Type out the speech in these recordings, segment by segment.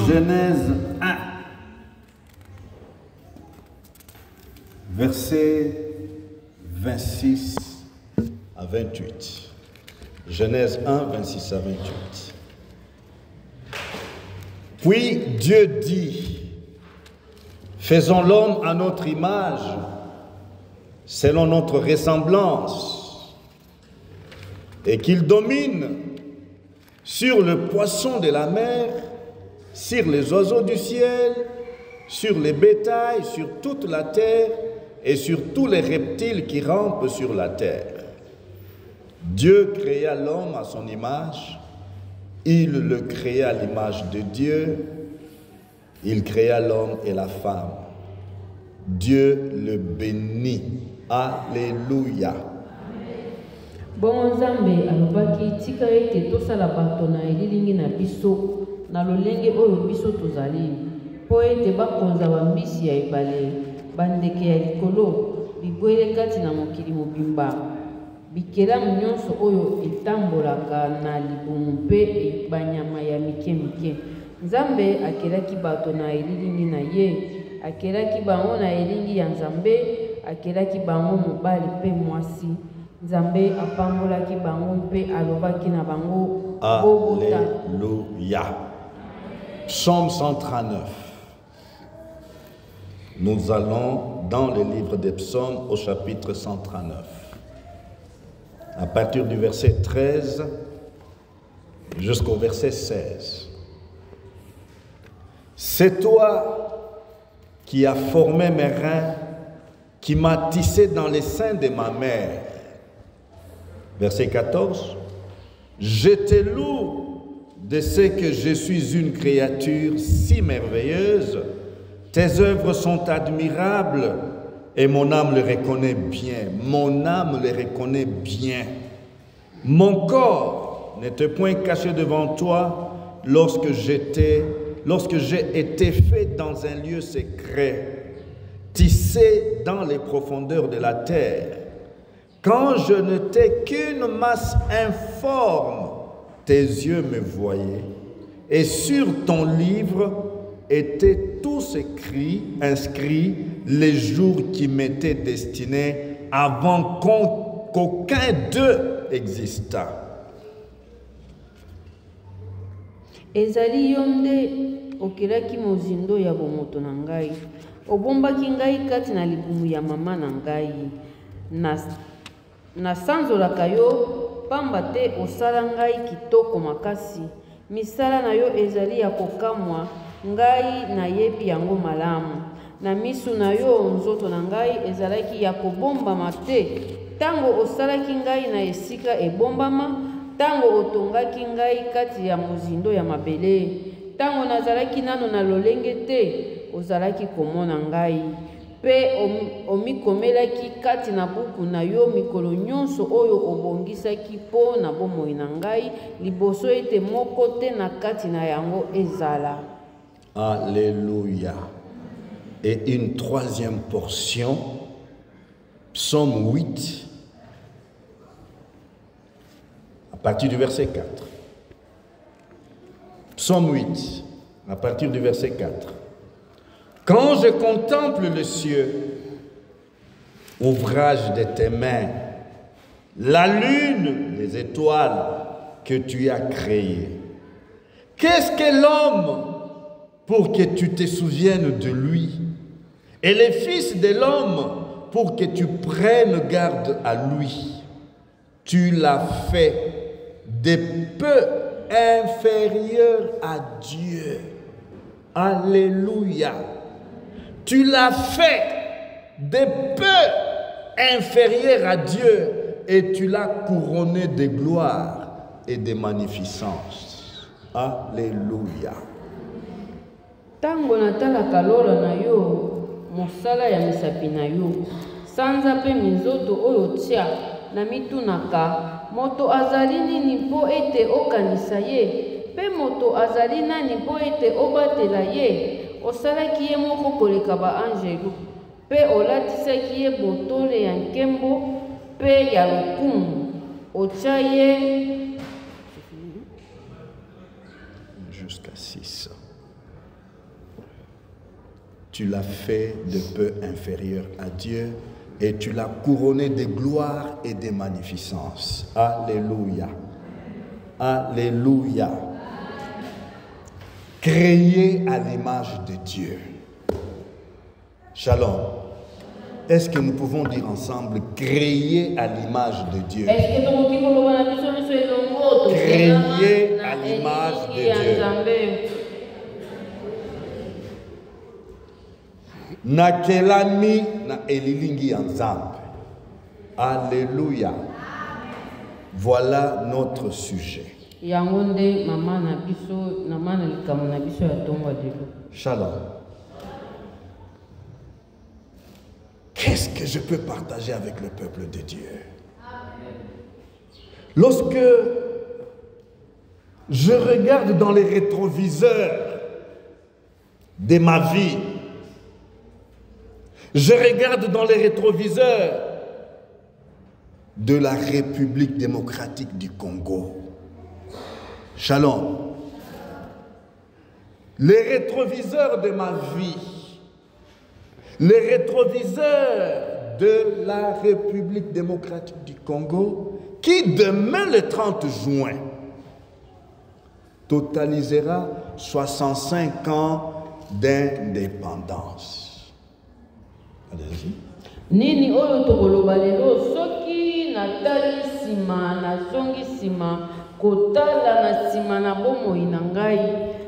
Genèse 1, versets 26 à 28. Genèse 1, 26 à 28. Puis Dieu dit, faisons l'homme à notre image, selon notre ressemblance, et qu'il domine sur le poisson de la mer, sur les oiseaux du ciel, sur les bétails, sur toute la terre et sur tous les reptiles qui rampent sur la terre. Dieu créa l'homme à son image, il le créa à l'image de Dieu, il créa l'homme et la femme. Dieu le bénit. Alléluia. Bon Nzambe alobaki tika ete tosala bato na elilingi na biso na lolenge oyo biso tozali po ete bakonza bambisi ya ebale bandeke ya likolo bibwele kati na mokili mobimba bikelamu nyonso oyo etambolaka na libumu mpe banyama ya mike mike. Nzambe akelaki bato na elilingi na ye, akelaki bango na elingi ya Nzambe, akelaki bango mobali mpe mwasi. Nzambe apambolaki bango mpe alobaki na bango bobota. Alléluia. Psaume 139. Nous allons dans le livre des psaumes au chapitre 139. À partir du verset 13 jusqu'au verset 16. C'est toi qui as formé mes reins, qui m'as tissé dans les seins de ma mère. Verset 14. Je te loue de ce que je suis une créature si merveilleuse. Tes œuvres sont admirables et mon âme le reconnaît bien. Mon âme le reconnaît bien. Mon corps n'était point caché devant toi lorsque j'ai été fait dans un lieu secret, tissé dans les profondeurs de la terre. Quand je n'étais qu'une masse informe, tes yeux me voyaient, et sur ton livre étaient tous inscrits les jours qui m'étaient destinés avant qu'aucun d'eux existât. Ezali yonde okelaki mozindo ya bomoto na ngai, obombaki ngai kati na libumu ya mama na ngai. Nasanzolaka yo, pamba te osala ngai kitoko makasi. Misala na yo ezali ya kokamwa, ngai nayebi yango malamu. Na misu na yo nzoto na ngai ezalaki ya kobombama te. Tango osalaki ngai na esika ebombama, tango otongaki ngai kati ya mozindo ya mabele. Tango nazalaki nano na lolenge te, ozalaki komona ngai. Pe omikomelaki kati na buku na yo mikolo nyonso oyo obongisaki po na bomoi na ngai, liboso ete moko te na kati na yango ezala. Alléluia. Et une troisième portion, Psaume 8, à partir du verset 4. Psaume 8, à partir du verset 4. Quand je contemple le ciel, ouvrage de tes mains, la lune, les étoiles que tu as créées, qu'est-ce que l'homme pour que tu te souviennes de lui, et les fils de l'homme pour que tu prennes garde à lui? Tu l'as fait de peu inférieur à Dieu. Alléluia. Tu l'as fait de peu inférieur à Dieu et tu l'as couronné de gloire et de magnificence. Alléluia. Tango natalaka lola na yo, mosala ya misapi na yo, sanza pe minzoto oyo tia na mitunaka, moto azali nini mpo ete okanisa ye, pe moto azali nani mpo ete obatela ye. Osalaki ye moko koleka ba angelu, pe olatisaki ye botole ya nkembo pe ya lokumu. Otia ye jusqu'à 6. Tu l'as fait de peu inférieur à Dieu et tu l'as couronné de gloire et de magnificence. Alléluia. Alléluia. Créé à l'image de Dieu. Shalom. Est-ce que nous pouvons dire ensemble créé à l'image de Dieu? Créé à l'image de Dieu. Nakelami na elilingi ya Nzambe. Alléluia. Voilà notre sujet. Shalom. Qu'est-ce que je peux partager avec le peuple de Dieu? Lorsque je regarde dans les rétroviseurs de ma vie, je regarde dans les rétroviseurs de la République démocratique du Congo. Shalom. Les rétroviseurs de ma vie, les rétroviseurs de la République démocratique du Congo, qui demain le 30 juin totalisera 65 ans d'indépendance. Allez-y. Nini oyo tokoloba lelo soki natali sima nazongi sima kotala na sima na bomoi na ngai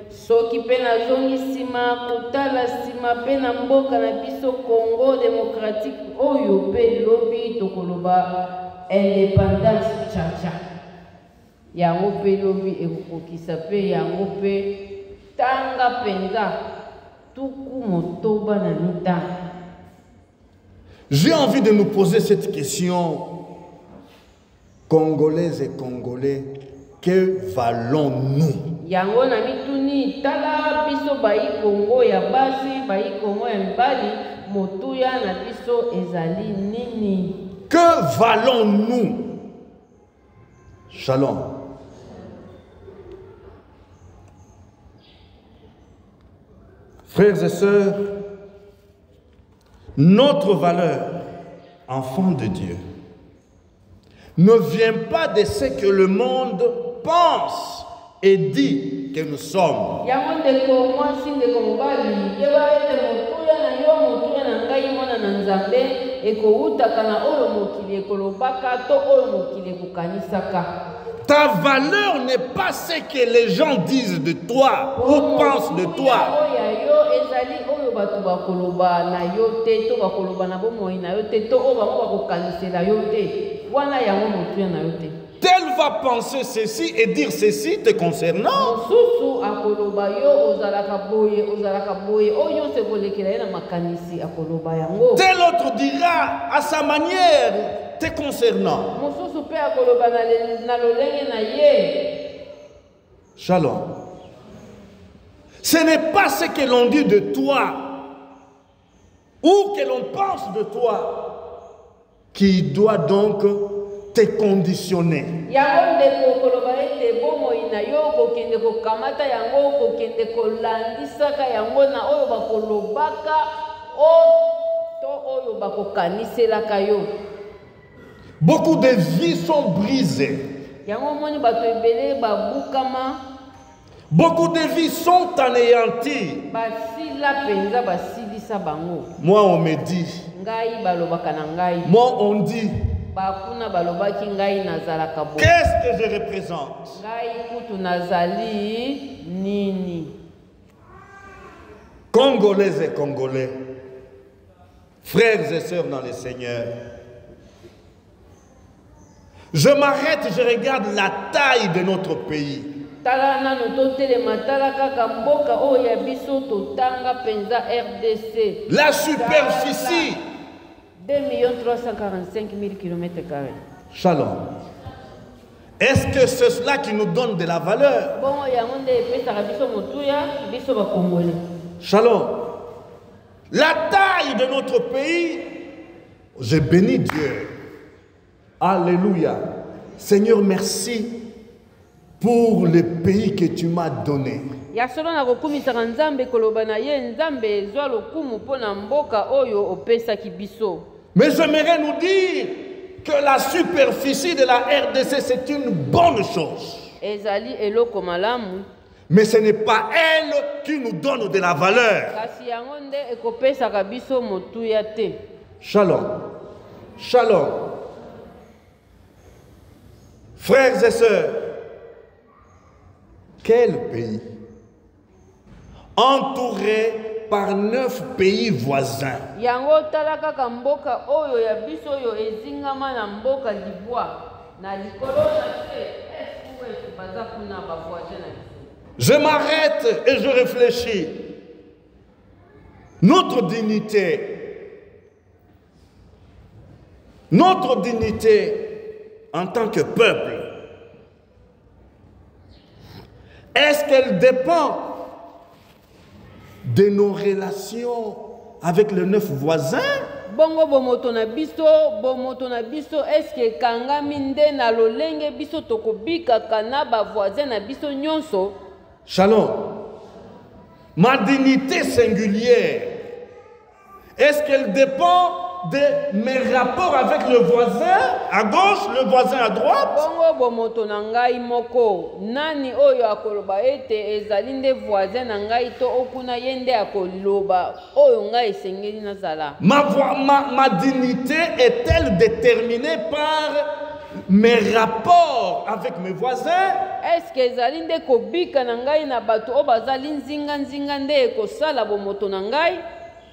soki pe nazongi sima kotala sima pe na mboka na biso Congo démocratique oyo pe lobi tokoloba indépendance chacha yango pe lobi ekokisa pe yango pe tanga penza tuku motoba na mitanga. J'ai envie de nous poser cette question, Congolaises et Congolais, que valons-nous? Yango na mituni tala biso bai Congo ya basi bai Congo ya mibali motuya na biso ezali nini? Que valons-nous? Shalom. Frères et sœurs, notre valeur, enfant de Dieu, ne vient pas de ce que le monde pense et dit que nous sommes. Ta valeur n'est pas ce que les gens disent de toi ou pensent de toi. Tel va penser ceci et dire ceci te concernant. Tel autre dira à sa manière te concernant. Shalom. Ce n'est pas ce que l'on dit de toi ou que l'on pense de toi qui doit donc te conditionner. Beaucoup de vies sont brisées. Beaucoup de vies sont anéanties. Moi, on me dit. Moi, on dit. Qu'est-ce que je représente? Congolaises et Congolais, frères et sœurs dans le Seigneur, je m'arrête, je regarde la taille de notre pays. La superficie. 2 345 000 km². Shalom. Est-ce que c'est cela qui nous donne de la valeur? Shalom. La taille de notre pays, j'ai béni Dieu. Alléluia. Seigneur, merci pour le pays que tu m'as donné. Ya solo na kokumisaka Nzambe koloba na ye Nzambe ezwa lokumu mpona mboka oyo opesaki biso. Mais j'aimerais nous dire que la superficie de la RDC, c'est une bonne chose. Ezali eloko malamu. Mais ce n'est pas elle qui nous donne de la valeur. Kasi yango nde ekopesaka biso motuya te. Shalom. Shalom. Frères et sœurs, quel pays entouré par 9 pays voisins. Yango talaka ka mboka oyo ya biso oyo ezingama na mboka libwa na likolo na te efuwe baza kuna ba voisins na biso. Je m'arrête et je réfléchis. Notre dignité en tant que peuple, est-ce qu'elle dépend de nos relations avec les 9 voisins? Bongo bomoto na biso eske kangami nde na lolenge biso tokobika kana ba voisins na biso nyonso? Shalom. Ma dignité singulière, est-ce qu'elle dépend de mes rapports avec le voisin à gauche, le voisin à droite? Bongo bomoto na ngai moko nani oyo akoloba ete ezali nde voisin na ngai to okuna yende akoloba oyo ngai esengeli nazala? Ma dignité est-elle déterminée par mes rapports avec mes voisins? Est-ce que ezali nde kobika na ngai na bato o bazali nzinga nde ekosala bomoto na ngai?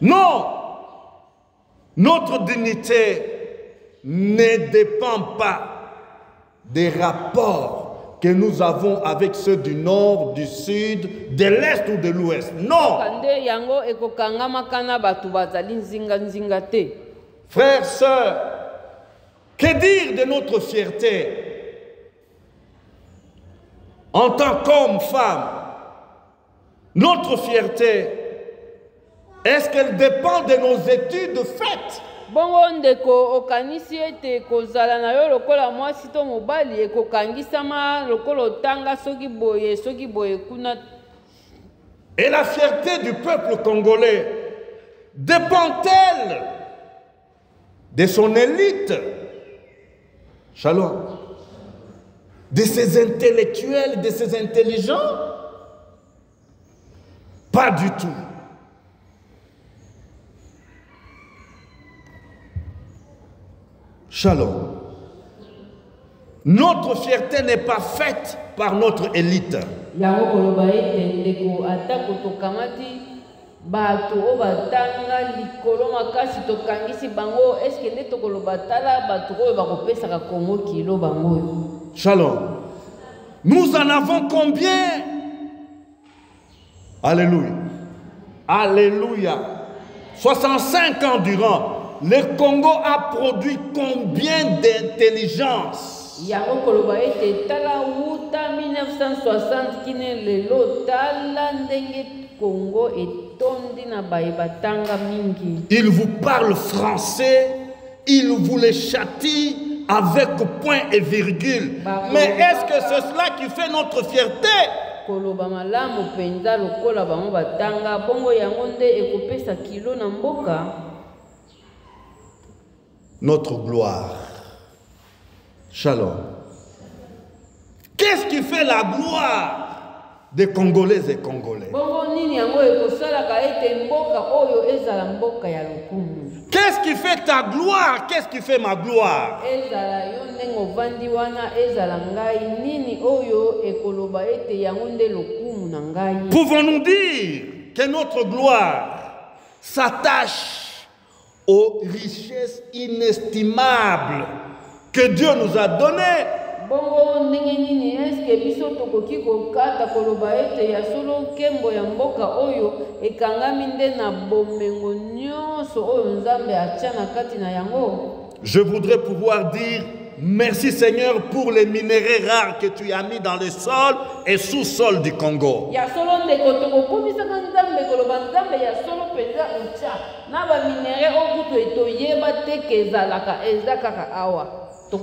Non. Notre dignité ne dépend pas des rapports que nous avons avec ceux du nord, du sud, de l'est ou de l'ouest. Non. Frères, sœurs, que dire de notre fierté en tant qu'homme, femme? Notre fierté, est-ce qu'elle dépend de nos études faites? Bongo ndeko okanisi ete kozala na yo lokola mwasi to mobali ekokangisama lokolo tanga soki boye kuna. Et la fierté du peuple congolais dépend-elle de son élite? Shalom. De ses intellectuels, de ses intelligents? Pas du tout. Shalom. Notre fierté n'est pas faite par notre élite. Shalom. Nous en avons combien? Alléluia. Alléluia. 65 ans durant. Le Congo a produit combien d'intelligence? Il vous parle français, il vous les châtie avec point et virgule. Mais est-ce que c'est cela qui fait notre fierté? Notre gloire. Shalom. Qu'est-ce qui fait la gloire des Congolaises et Congolais? Qu'est-ce qui fait ta gloire? Qu'est-ce qui fait ma gloire? Pouvons-nous dire que notre gloire s'attache aux richesses inestimables que Dieu nous a données? Je voudrais pouvoir dire merci Seigneur pour les minéraux rares que tu as mis dans le sol et sous-sol du Congo.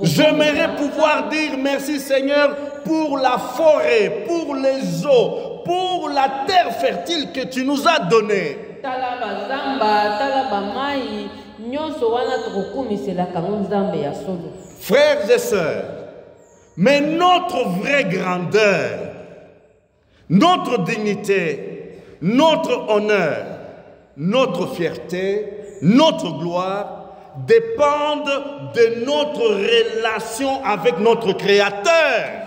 J'aimerais pouvoir dire merci Seigneur pour la forêt, pour les eaux, pour la terre fertile que tu nous as donnée. Frères et sœurs, mais notre vraie grandeur, notre dignité, notre honneur, notre fierté, notre gloire dépendent de notre relation avec notre Créateur.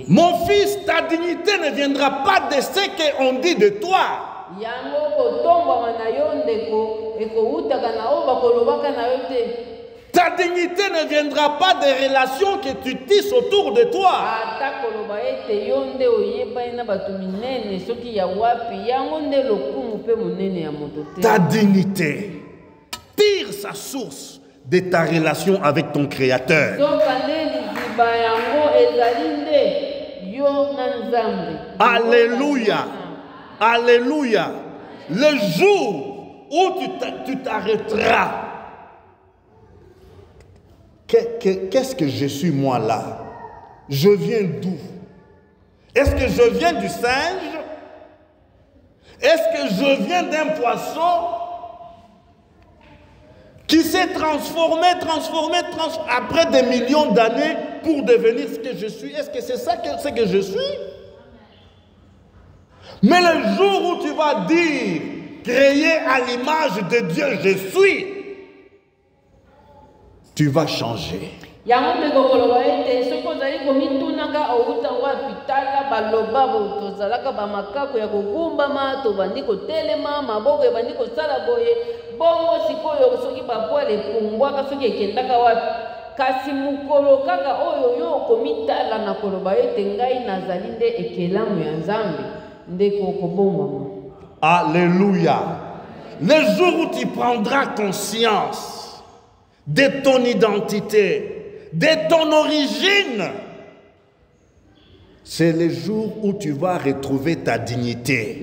Mon fils, ta dignité ne viendra pas de ce qu'on dit de toi. Ta dignité ne viendra pas des relations que tu tisses autour de toi. Ta dignité tire sa source de ta relation avec ton Créateur. Alléluia. Alléluia. Le jour où tu t'arrêteras, qu'est-ce que je suis moi là? Je viens d'où? Est-ce que je viens du singe? Est-ce que je viens d'un poisson qui s'est transformé après des millions d'années pour devenir ce que je suis? Est-ce que c'est ça que je suis? Mais le jour où tu vas dire, créé à l'image de Dieu, je suis, tu vas changer. kasi mukolo kaka oyo yo komitala na koloba ete ngai nazali nde ekelamu ya Nzambe ndeko kobomama. Alléluia. Le jour où tu prendras conscience de ton identité, de ton origine, c'est le jour où tu vas retrouver ta dignité.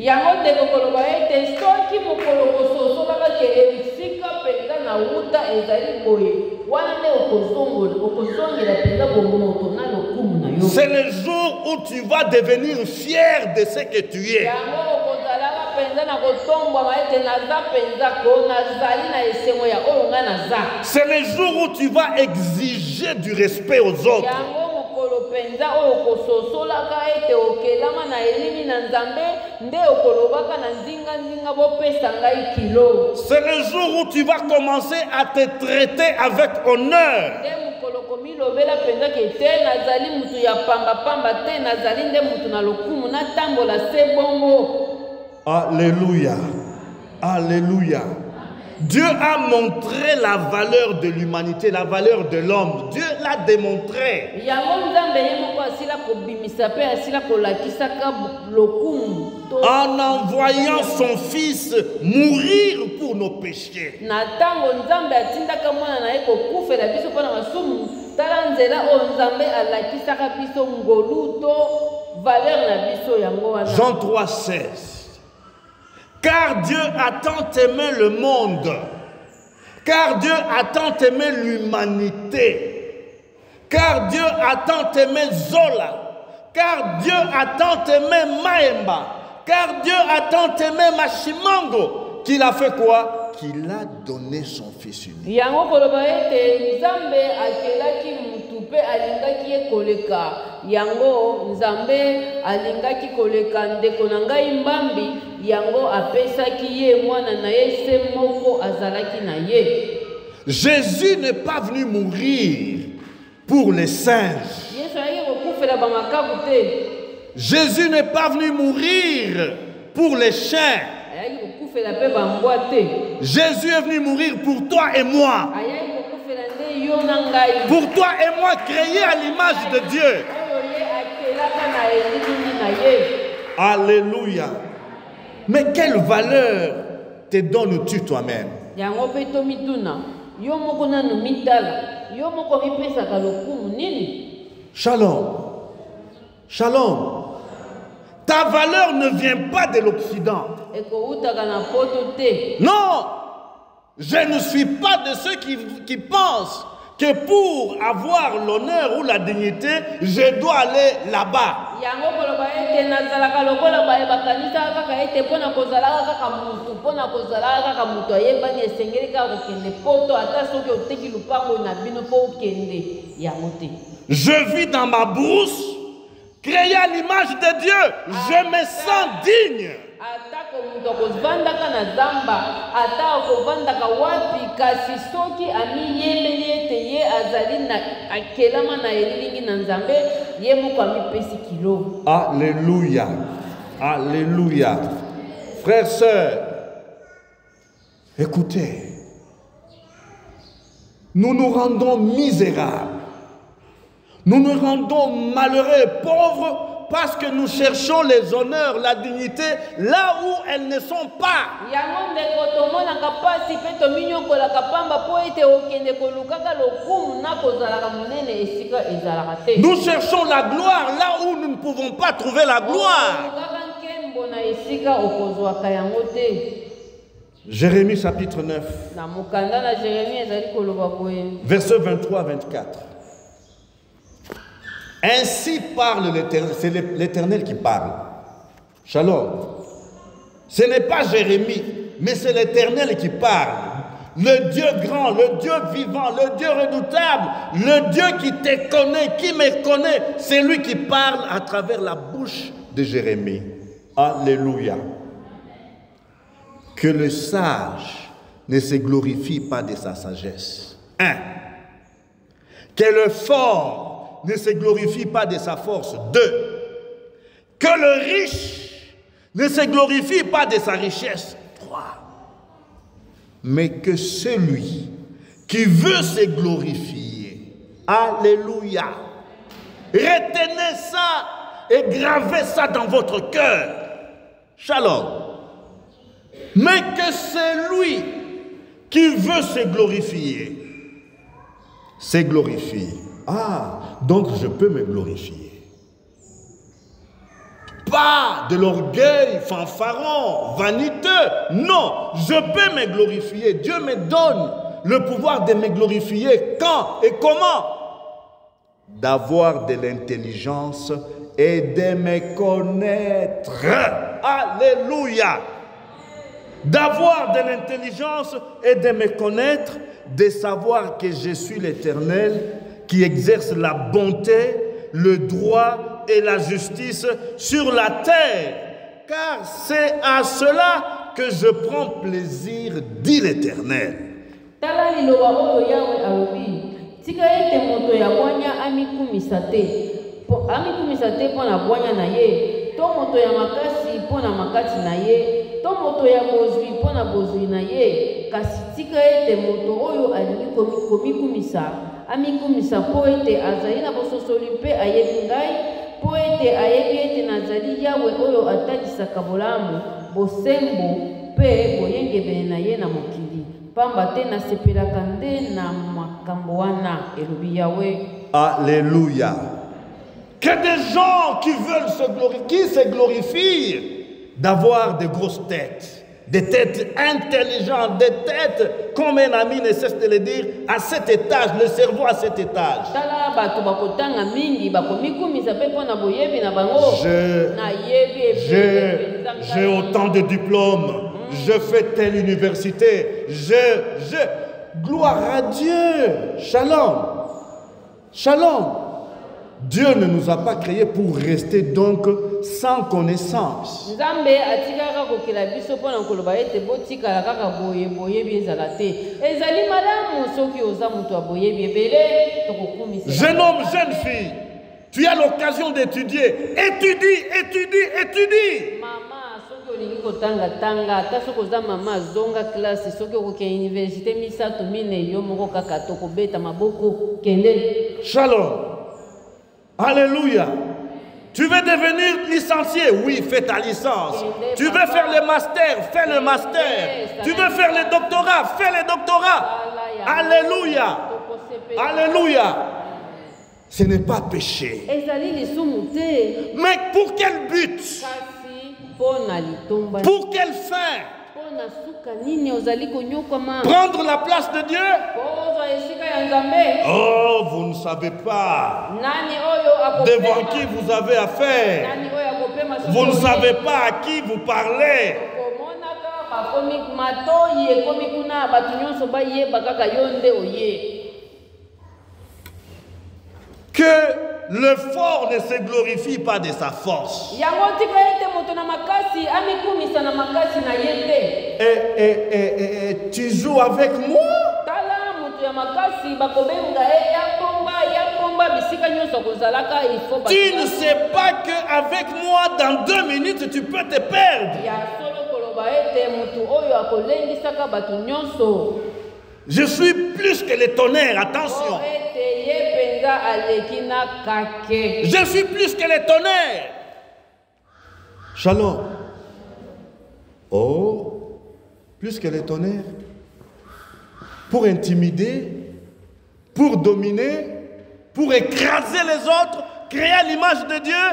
C'est le jour où tu vas devenir fier de ce que tu es. C'est le jour où tu vas exiger du respect aux autres. C'est le jour où tu vas commencer à te traiter avec honneur. Alléluia. Alléluia. Dieu a montré la valeur de l'humanité, la valeur de l'homme. Dieu l'a démontré. En envoyant son fils mourir pour nos péchés. Jean 3,16. Car Dieu a tant aimé le monde, car Dieu a tant aimé l'humanité, car Dieu a tant aimé Zola, car Dieu a tant aimé Maemba, car Dieu a tant aimé Machimango, qu'il a fait quoi? Qu'il a donné son fils unique. Jésus n'est pas venu mourir pour les singes. Jésus n'est pas venu mourir pour les chiens. Jésus est venu mourir pour toi et moi. Pour toi et moi, créés à l'image de Dieu. Alléluia. Mais quelle valeur te donnes-tu toi-même? Shalom. Shalom. Ta valeur ne vient pas de l'Occident. Non, je ne suis pas de ceux qui pensent que pour avoir l'honneur ou la dignité, je dois aller là-bas. Je vis dans ma brousse, créée à l'image de Dieu. Je me sens digne. Alléluia. Alléluia. Frères, sœurs, écoutez, nous nous rendons misérables. Nous nous rendons malheureux, pauvres, parce que nous cherchons les honneurs, la dignité, là où elles ne sont pas. Nous cherchons la gloire là où nous ne pouvons pas trouver la gloire. Jérémie chapitre 9, versets 23-24. Ainsi parle l'Éternel, c'est l'Éternel qui parle. Shalom. Ce n'est pas Jérémie, mais c'est l'Éternel qui parle. Le Dieu grand, le Dieu vivant, le Dieu redoutable, le Dieu qui te connaît, qui me connaît, c'est lui qui parle à travers la bouche de Jérémie. Alléluia. Que le sage ne se glorifie pas de sa sagesse. 1. Que le fort ne se glorifie pas de sa force. 2. Que le riche ne se glorifie pas de sa richesse. 3. Mais que celui qui veut se glorifier, alléluia, retenez ça et gravez ça dans votre cœur. Shalom. Mais que celui qui veut se glorifier, se glorifie. Ah, donc je peux me glorifier. Pas de l'orgueil fanfaron, vaniteux. Non, je peux me glorifier. Dieu me donne le pouvoir de me glorifier. Quand et comment? D'avoir de l'intelligence et de me connaître. Alléluia. D'avoir de l'intelligence et de me connaître, de savoir que je suis l'Éternel, qui exerce la bonté, le droit et la justice sur la terre. Car c'est à cela que je prends plaisir, dit l'Éternel. amikumisa po ete azali na bososoli mpe ayebi ngai po ete ayebi ete nazali yawe oyo atalisaka bolamu bosembo mpe boyengebene na ye na mokili pamba te nasepelaka nde na makambo wana elobi yawe. Alléluia. Que des gens qui veulent se glorifier, qui se glorifient d'avoir de grosses têtes, des têtes intelligentes, des têtes, comme un ami ne cesse de le dire, à cet étage, le cerveau à cet étage. J'ai autant de diplômes, je fais telle université, gloire à Dieu. Shalom. Shalom. Dieu ne nous a pas créés pour rester donc sans connaissance. Jeune homme, jeune fille, tu as l'occasion d'étudier. Étudie, étudie, étudie. Shalom. Alléluia. Tu veux devenir licencié? Oui, fais ta licence. Tu veux faire le master? Fais le master. Tu veux faire le doctorat? Fais le doctorat. Alléluia. Alléluia. Ce n'est pas péché. ezali lisumu te. Mais pour quel but? Kasi mpo na litomba. Pour quelle fin? Mpo na suka nini ozali konyokama? Prendre la place de Dieu? Kozwa esika ya Nzambe. Oh, vous ne savez pas Nani oyo akopema? devant qui vous avez affaire. Nani oyo akopema soki Vous ne oye? savez pas à qui vous parlez. Komonaka bakomi matoyi ekomi kuna bato nyonso bayeba kaka yo nde oye. Que le fort ne se glorifie pas de sa force. Yango tika ete moto na makasi amikumisa na makasi na ye te. Et tu joues avec moi? Tala moto ya makasi bakobenga ya komba bisika nyonso kozalaka il faut ba. Tu ne sais pas qu'avec moi, dans 2 minutes, tu peux te perdre. Ya solo koloba ete moto oyo akolengisaka bato nyonso. Je suis plus que le tonnerre, attention. Je suis plus que le tonnerre. Shalom. Oh, plus que le tonnerre. Pour intimider, pour dominer, pour écraser les autres, créer l'image de Dieu.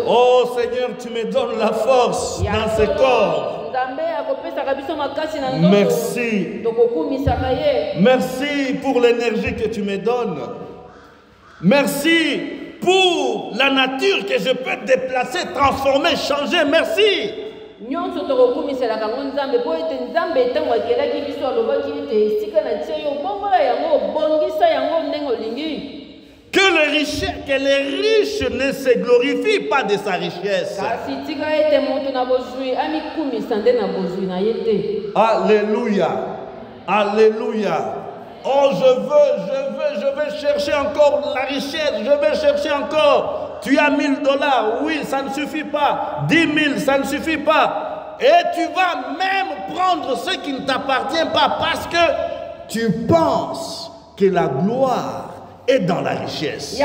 Oh Seigneur, tu me donnes la force dans ce corps. Merci. Merci pour l'énergie que tu me donnes. Merci pour la nature que je peux déplacer, transformer, changer. Merci. Que les riches ne se glorifient pas de sa richesse. Alléluia. Alléluia. Oh, je veux chercher encore la richesse. Je veux chercher encore. Tu as $1000. Oui, ça ne suffit pas. 10 000, ça ne suffit pas. Et tu vas même prendre ce qui ne t'appartient pas parce que tu penses que la gloire est dans la richesse.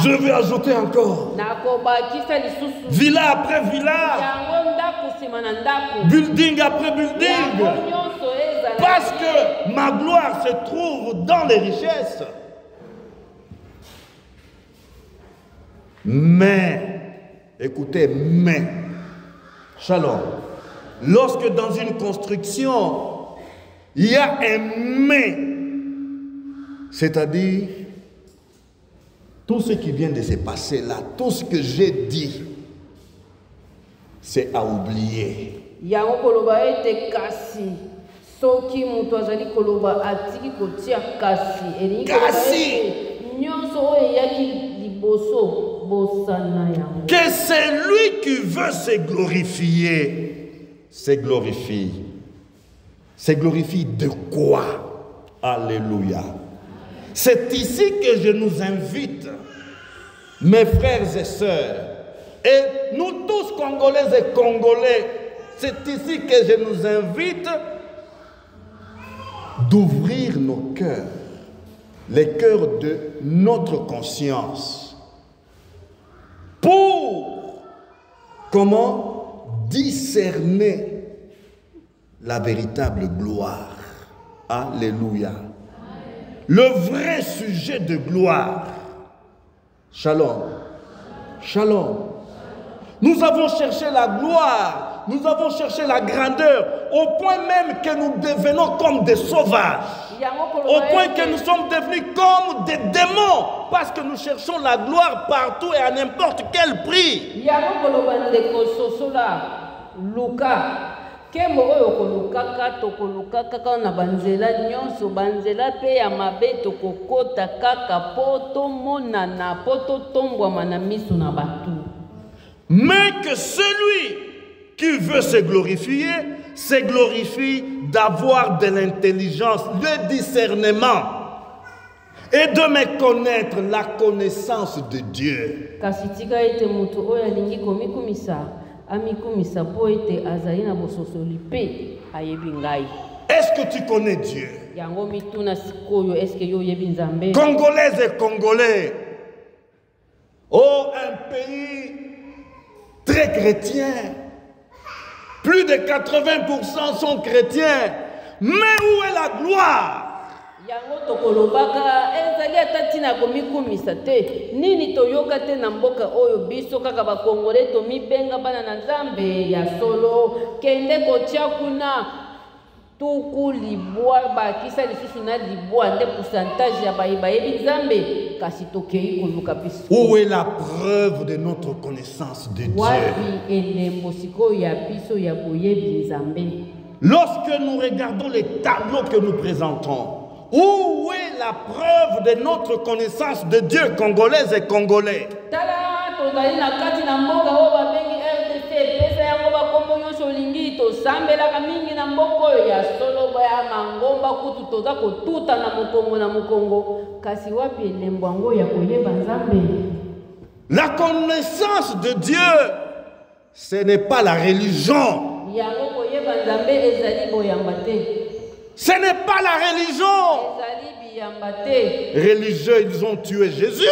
Je vais ajouter encore. Villa après villa. Building après building. Parce que ma gloire se trouve dans les richesses. Mais, écoutez, mais, Shalom, lorsque dans une construction, il y a un mais, c'est-à-dire, tout ce qui vient de se passer là, tout ce que j'ai dit, c'est à oublier. Que celui qui veut se glorifier, se glorifie. Se glorifie de quoi? Alléluia. C'est ici que je nous invite, mes frères et sœurs, et nous tous Congolais et Congolais, c'est ici que je nous invite d'ouvrir nos cœurs, les cœurs de notre conscience, pour comment discerner la véritable gloire. Alléluia. Le vrai sujet de gloire. Shalom. Shalom. Nous avons cherché la gloire, nous avons cherché la grandeur, au point même que nous devenons comme des sauvages. Au point que nous sommes devenus comme des démons, parce que nous cherchons la gloire partout et à n'importe quel prix. Kembo oyo kolukaka tokolukaka kaka na banzela nyonso banzela pe ya mabe tokokota kaka poto monana poto tombwama na miso na batu. Mais que celui qui veut se glorifie d'avoir de l'intelligence, le discernement et de me connaître la connaissance de Dieu. Kasi tika ete mutu oyo alingi komikumisa amikumisa po ete azali na bososoli mpe ayebi ngai. Est-ce que tu connais Dieu? Yango mituna sikoyo eske yo yebi nzambe? Congolaises et Congolais, oh, un pays très chrétien, plus de 80% sont chrétiens, mais où est la gloire? Yango tokolobaka ezali atatina komikumisa te nini toyoka te na mboka oyo biso kaka bakongole tomibenga bana na nzambe ya solo kende kotia kuna tuku libwa bakisa lisusu na libwa nde pourcentage ya bayebi nzambe kasi tokei koluka biso. Où est la preuve de notre connaissance de Dieu? Wapi elembo sikoyo ya biso ya boyebi nzambe? Lorsque nous regardons les tableaux que nous présentons, où est la preuve de notre connaissance de Dieu, Congolaises et Congolais? Tala tozali na kati na mboka oyo babengi RDC pesa yango bakombo nyonso olingi tosambelaka mingi na mboka oyo ya solo ya mangomba kutu toza kotuta na mokongo kasi wapi elembo yango ya koyeba nzambe? La connaissance de Dieu, ce n'est pas la religion. Yango koyeba nzambe ezali boyamba te. Ce n'est pas la religion. Ezali biyamba te. Religieux, ils ont tué Jésus.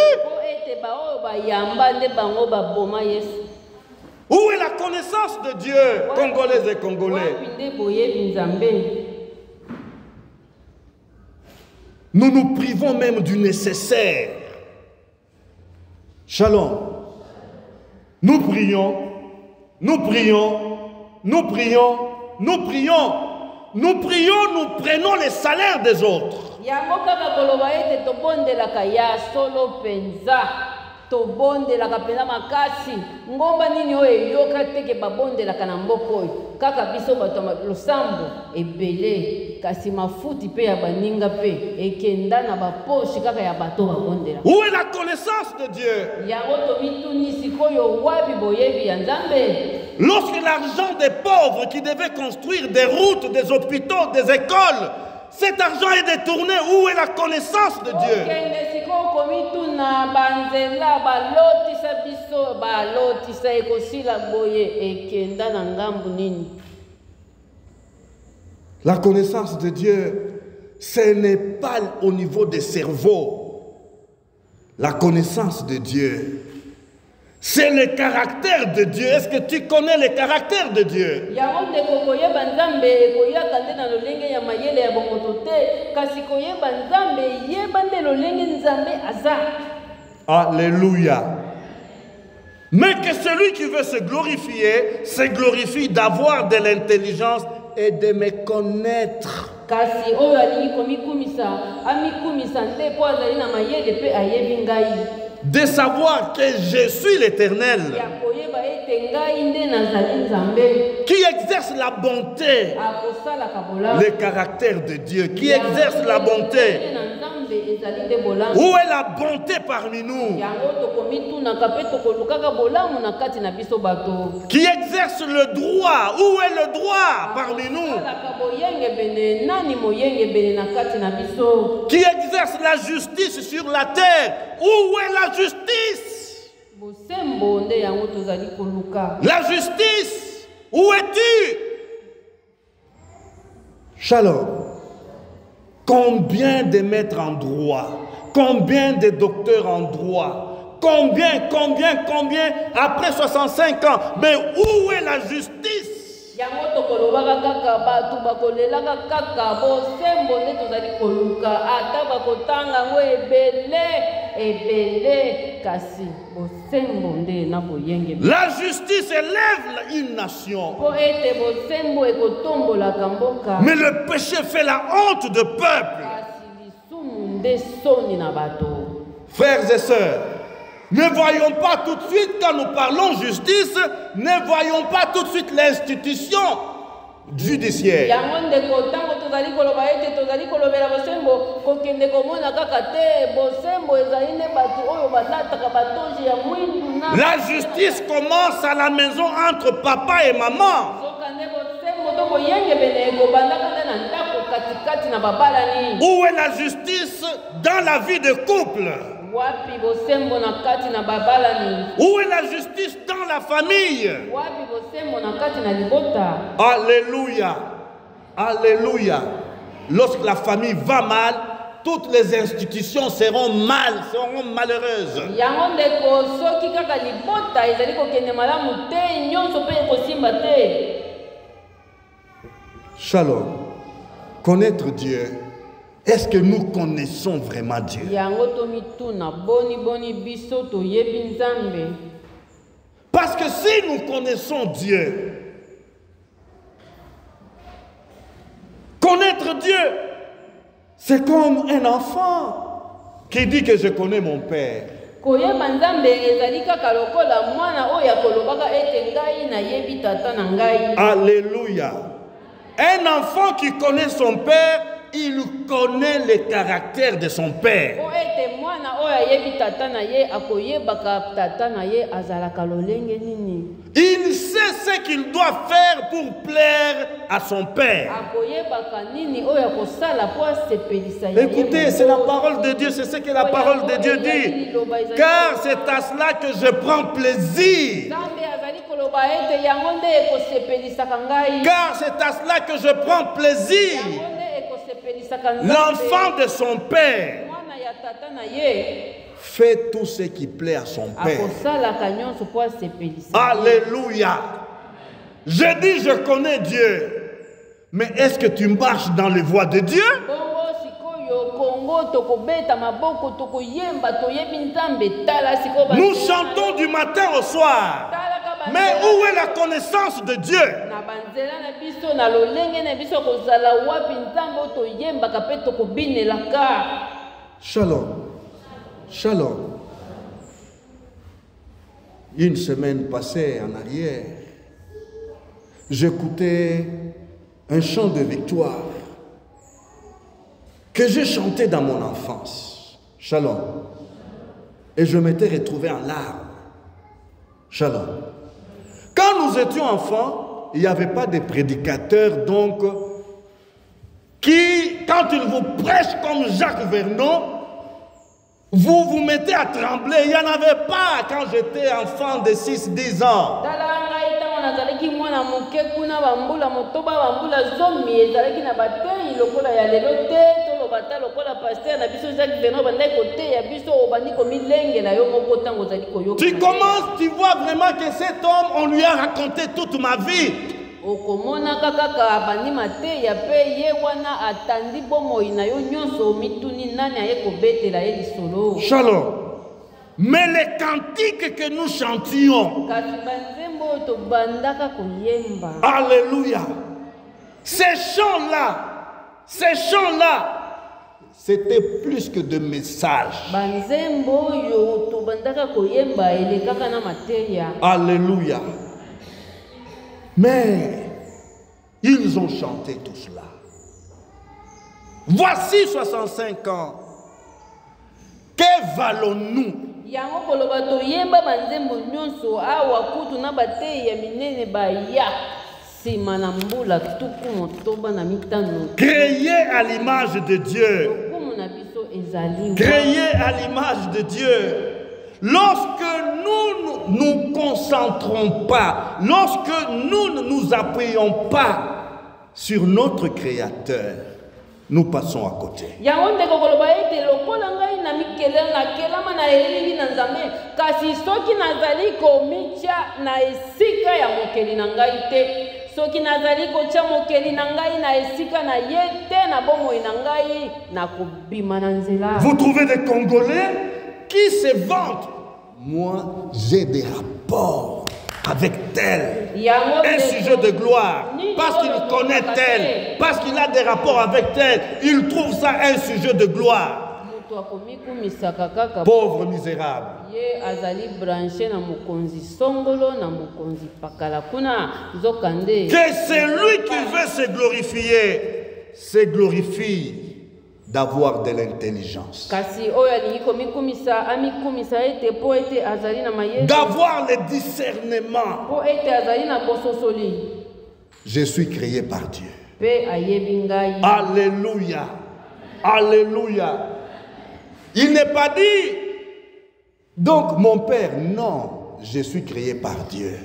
Où est la connaissance de Dieu, Congolaises et Congolais? Nous nous privons même du nécessaire. Shalom. Nous prions, nous prions, nous prions, nous prions. Nous prions, nous prenons les salaires des autres. Tobondelaka pena makasi ngomba nini oyo eyoka teke babondelaka na mboko oyo kaka biso bato losambo ebele kasi mafuti pe ya baninga pe ekenda na baposhi kaka ya bato babondela. Où est la connaissance de Dieu? Yango tomituni sikoyo wapi boyebi ya nzambe? Lorsque l'argent des pauvres qui devaient construire des routes, des hôpitaux, des écoles, cet argent est détourné, où est la connaissance de Dieu? La connaissance de Dieu, ce n'est pas au niveau des cerveaux. La connaissance de Dieu, c'est le caractère de Dieu. Est-ce que tu connais le caractère de Dieu? Alléluia. Mais que celui qui veut se glorifie d'avoir de l'intelligence et de me connaître. De savoir que je suis l'Éternel, qui exerce la bonté, le caractère de Dieu, qui exerce la bonté. Où est la bonté parmi nous? Qui exerce le droit? Où est le droit parmi nous? Qui exerce la justice sur la terre? Où est la justice? La justice, où es-tu? Shalom. Combien de maîtres en droit? Combien de docteurs en droit? Combien? Après 65 ans, mais où est la justice? La justice élève une nation, mais le péché fait la honte de peuple. Frères et sœurs, ne voyons pas tout de suite, quand nous parlons justice, ne voyons pas tout de suite l'institution judiciaire. La justice commence à la maison entre papa et maman. Où est la justice dans la vie de couple? Wapi bosembo na kati na babalani. Où est la justice dans la famille? Wapi bosembo na kati na libota. Alléluia. Alléluia. Lorsque la famille va mal, toutes les institutions seront malheureuses. Yango ndeko soki kaka libota ezali kokende malamu te nyonso pe kosimba te. Shalom. Connaître Dieu. Est-ce que nous connaissons vraiment Dieu? Yango to mituna boni boni biso to yebi nzambe. Parce que si nous connaissons Dieu, connaître Dieu, c'est comme un enfant qui dit que je connais mon père. Koyeba nzambe ezali kaka lokola mwana oyo akolobaka ete ngai na yebi tata na ngai. Alléluia. Un enfant qui connaît son père, il connaît le caractère de son père. O ete mwana oyo ayebi tata na ye akoyebaka tata na ye azalaka lolenge nini. Il sait ce qu'il doit faire pour plaire à son père. Akoyebaka nini oyo akosala po asepelisa ye. Écoutez, c'est la parole de Dieu, c'est ce que la parole de Dieu dit. Car c'est à cela que je prends plaisir. Car c'est à cela que je prends plaisir. L'enfant de son père fait tout ce qui plaît à son père. Alléluia. Je dis, je connais Dieu. Mais est-ce que tu marches dans les voies de Dieu? Nous chantons du matin au soir. Mais où est la connaissance de Dieu? Shalom. Shalom. Une semaine passée en arrière, j'écoutais un chant de victoire que j'ai chanté dans mon enfance. Shalom. Et je m'étais retrouvé en larmes. Shalom. Quand nous étions enfants, il n'y avait pas de prédicateurs, donc, qui, quand ils vous prêchent comme Jacques Vernon, vous vous mettez à trembler. Il n'y en avait pas quand j'étais enfant de 6-10 ans. Tu commences, tu vois vraiment que cet homme, on lui a raconté toute ma vie. Shalom. Mais les cantiques que nous chantions, alléluia, ces chants-là, c'était plus que de messages. Alléluia. Mais ils ont chanté tout cela. Voici 65 ans. Que valons-nous? Créé à l'image de Dieu. Créé à l'image de Dieu. Lorsque nous ne nous concentrons pas, lorsque nous ne nous appuyons pas sur notre Créateur, nous passons à côté. Vous trouvez des Congolais qui se vantent. Moi, j'ai des rapports avec tel, un sujet de gloire, parce qu'il connaît tel, parce qu'il a des rapports avec tel, il trouve ça un sujet de gloire. Pauvre misérable. Que celui qui veut se glorifie d'avoir de l'intelligence, d'avoir le discernement. Je suis créé par Dieu. Alléluia. Alléluia. Il n'est pas dit Donc mon père, non. Je suis créé par Dieu.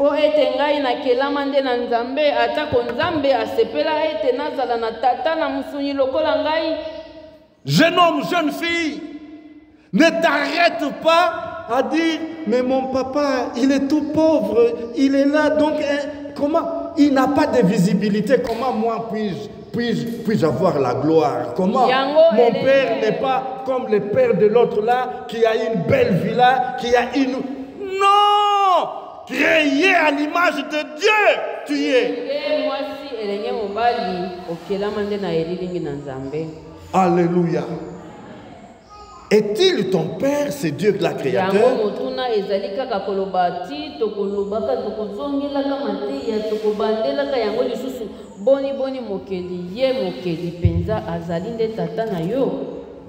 Jeune homme, jeune fille, ne t'arrête pas à dire, mais mon papa, il est tout pauvre, il est là, donc comment? Il n'a pas de visibilité, comment moi puis-je avoir la gloire? Comment mon père n'est pas comme le père de l'autre là, qui a une belle villa, qui a une... Non! Créé à l'image de Dieu, tu es. Alléluia. Est-il ton père, c'est Dieu la créateur?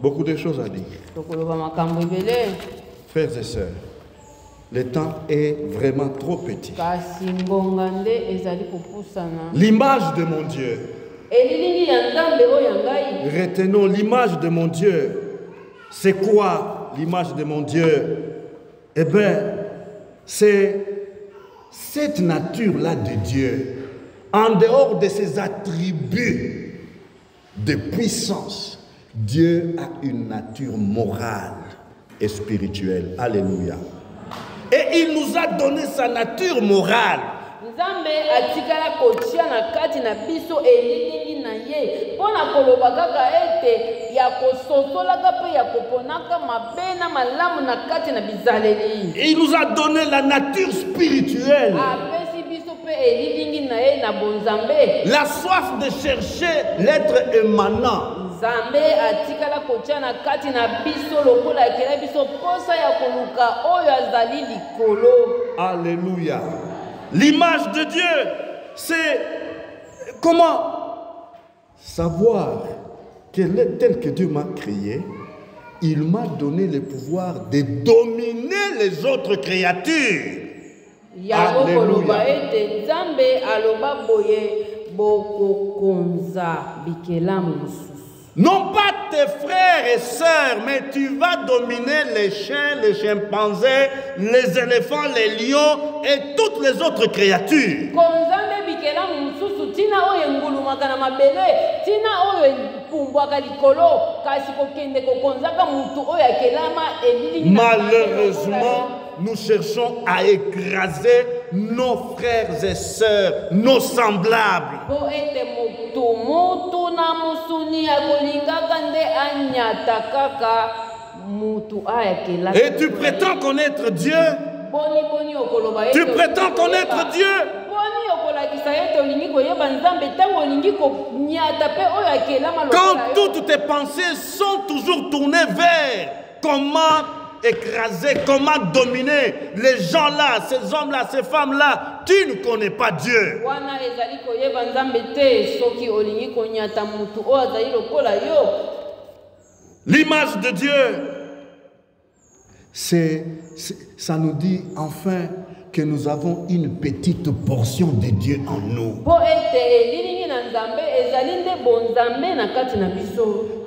Beaucoup de choses à dire. Frères et sœurs, le temps est vraiment trop petit. L'image de mon Dieu. Retenons l'image de mon Dieu. C'est quoi l'image de mon Dieu? Eh bien, c'est cette nature-là de Dieu. En dehors de ses attributs de puissance, Dieu a une nature morale et spirituelle. Alléluia. Et il nous a donné sa nature morale. Et il nous a donné la nature spirituelle. La soif de chercher l'être émanant. Alléluia. L'image de Dieu, c'est comment savoir qu'elle est telle que Dieu m'a créé. Il m'a donné le pouvoir de dominer les autres créatures. Alléluia. Non pas tes frères et sœurs, mais tu vas dominer les chiens, les chimpanzés, les éléphants, les lions et toutes les autres créatures. Malheureusement, nous cherchons à écraser nos frères et sœurs, nos semblables. Et tu prétends connaître Dieu? Tu prétends connaître Dieu? Quand toutes tes pensées sont toujours tournées vers comment écraser, comment dominer les gens là, ces hommes là, ces femmes là, tu ne connais pas Dieu. L'image de Dieu, ça nous dit enfin que nous avons une petite portion de Dieu en nous.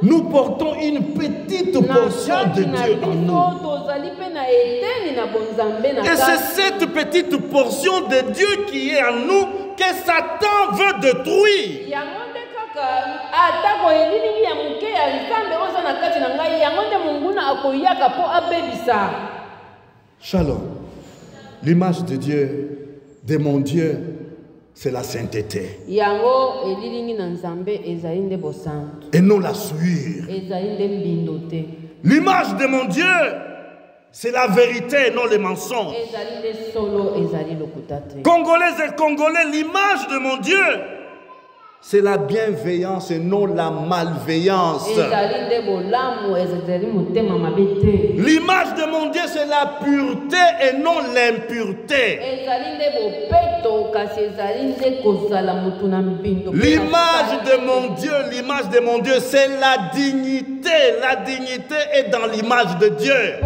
Nous portons une petite portion de Dieu en nous. Et c'est cette petite portion de Dieu qui est en nous que Satan veut détruire. Shalom. L'image de Dieu, de mon Dieu, c'est la sainteté. Et non la souillure. L'image de mon Dieu, c'est la vérité, non les mensonges. Congolaises et Congolais, l'image de mon Dieu, c'est la bienveillance et non la malveillance. L'image de mon Dieu, c'est la pureté et non l'impureté. L'image de mon Dieu, c'est la dignité. La dignité est dans l'image de Dieu.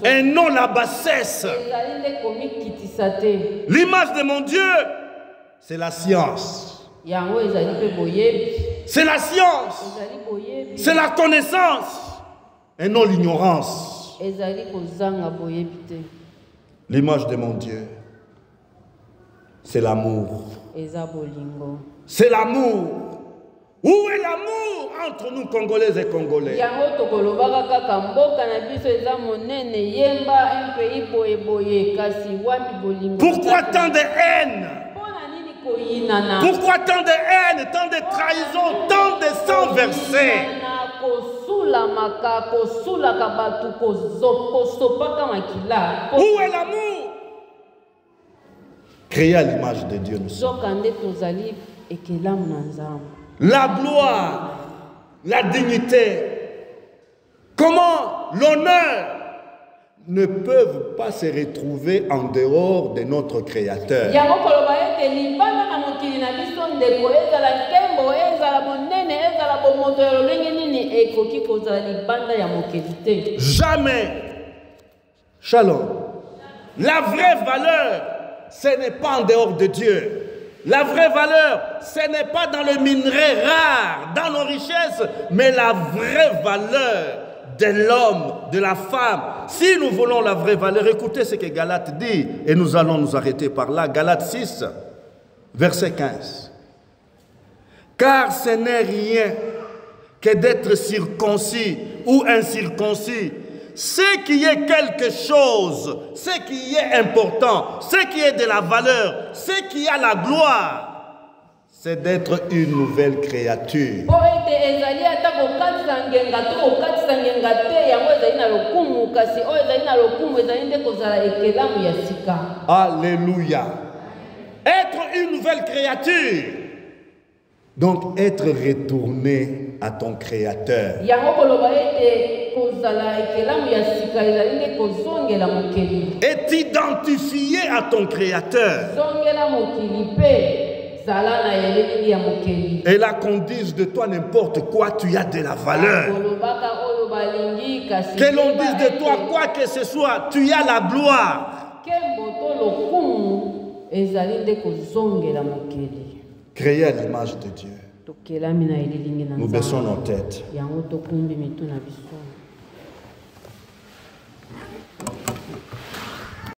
Et non la bassesse. L'image de mon Dieu, c'est la science. c'est la science, ezali boyebi, c'est la connaissance et non l'ignorance. ezali kozanga boyebi te. L'image de mon Dieu, c'est l'amour. Eza bolingo. C'est l'amour. Où est l'amour entre nous, Congolais et Congolais? Yango tokolobaka kaka mboka na biso eza monene yemba un pays boye boye kasi wapi bolingo. Pourquoi tant de haine? Pona nini koyinana? Pourquoi tant de haine, tant de trahison, tant de sang versé? Kosula maka kosula kabatu kosopaka makila. Où est l'amour? Créé à l'image de Dieu, nous sommes. Zokande tozali ekelamu na nzambe. La gloire, la dignité, comment l'honneur ne peuvent pas se retrouver en dehors de notre Créateur. Jamais. Shalom. La vraie valeur, ce n'est pas en dehors de Dieu. La vraie valeur, ce n'est pas dans le minerai rare, dans nos richesses, mais la vraie valeur de l'homme, de la femme. Si nous voulons la vraie valeur, écoutez ce que Galate dit, et nous allons nous arrêter par là. Galate 6, verset 15. Car ce n'est rien que d'être circoncis ou incirconcis. Ce qui est quelque chose, ce qui est important, ce qui est de la valeur, ce qui a la gloire, c'est d'être une nouvelle créature. Alléluia. Être une nouvelle créature. Donc être retourné à ton Créateur. Et t'identifier à ton Créateur. Et là qu'on dise de toi n'importe quoi, tu as de la valeur. Que l'on dise de toi quoi que ce soit, tu as la gloire. Créé à l'image de Dieu. Nous baissons nos têtes.